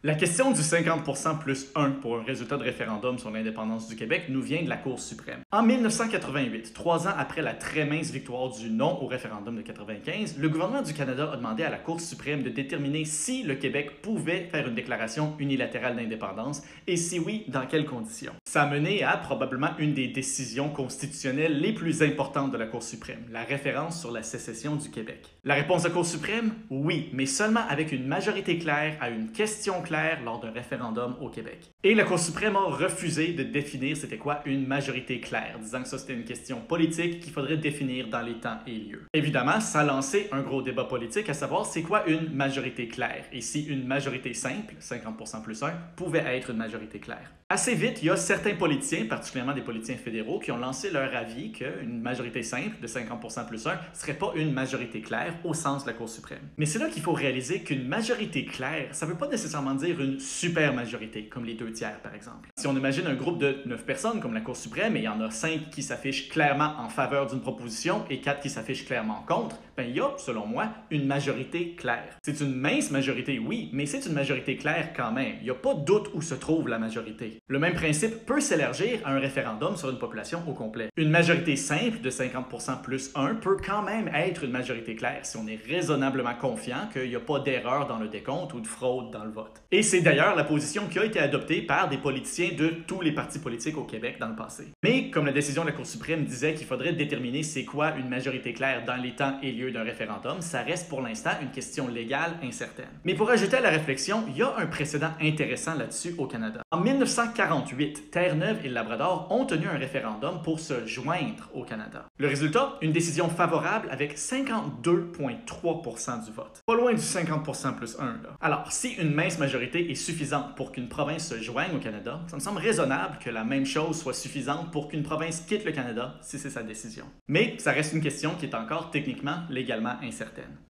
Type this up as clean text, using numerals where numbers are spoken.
La question du 50% plus 1 pour un résultat de référendum sur l'indépendance du Québec nous vient de la Cour suprême. En 1988, 3 ans après la très mince victoire du non au référendum de 1995, le gouvernement du Canada a demandé à la Cour suprême de déterminer si le Québec pouvait faire une déclaration unilatérale d'indépendance et si oui, dans quelles conditions. Ça a mené à probablement une des décisions constitutionnelles les plus importantes de la Cour suprême, la référence sur la sécession du Québec. La réponse de la Cour suprême? Oui, mais seulement avec une majorité claire à une question claire lors d'un référendum au Québec. Et la Cour suprême a refusé de définir c'était quoi une majorité claire, disant que ça c'était une question politique qu'il faudrait définir dans les temps et lieux. Évidemment, ça a lancé un gros débat politique à savoir c'est quoi une majorité claire et si une majorité simple, 50% plus 1, pouvait être une majorité claire. Assez vite, il y a certains politiciens, particulièrement des politiciens fédéraux, qui ont lancé leur avis qu'une majorité simple de 50% plus 1 ne serait pas une majorité claire au sens de la Cour suprême. Mais c'est là qu'il faut réaliser qu'une majorité claire, ça ne veut pas nécessairement dire une super majorité, comme les 2/3 par exemple. Si on imagine un groupe de 9 personnes comme la Cour suprême et il y en a 5 qui s'affichent clairement en faveur d'une proposition et 4 qui s'affichent clairement contre, ben il y a, selon moi, une majorité claire. C'est une mince majorité, oui, mais c'est une majorité claire quand même. Il n'y a pas de doute où se trouve la majorité. Le même principe peut s'élargir à un référendum sur une population au complet. Une majorité simple de 50% plus 1 peut quand même être une majorité claire si on est raisonnablement confiant qu'il n'y a pas d'erreur dans le décompte ou de fraude dans le vote. Et c'est d'ailleurs la position qui a été adoptée par des politiciens de tous les partis politiques au Québec dans le passé. Mais comme la décision de la Cour suprême disait qu'il faudrait déterminer c'est quoi une majorité claire dans les temps et lieux d'un référendum, ça reste pour l'instant une question légale incertaine. Mais pour ajouter à la réflexion, il y a un précédent intéressant là-dessus au Canada. En 1948, Terre-Neuve et le Labrador ont tenu un référendum pour se joindre au Canada. Le résultat, une décision favorable avec 52,3% du vote. Pas loin du 50% plus 1, là. Alors, si une mince majorité est suffisante pour qu'une province se joigne au Canada, ça me semble raisonnable que la même chose soit suffisante pour qu'une province quitte le Canada si c'est sa décision. Mais ça reste une question qui est encore techniquement légalement incertaine.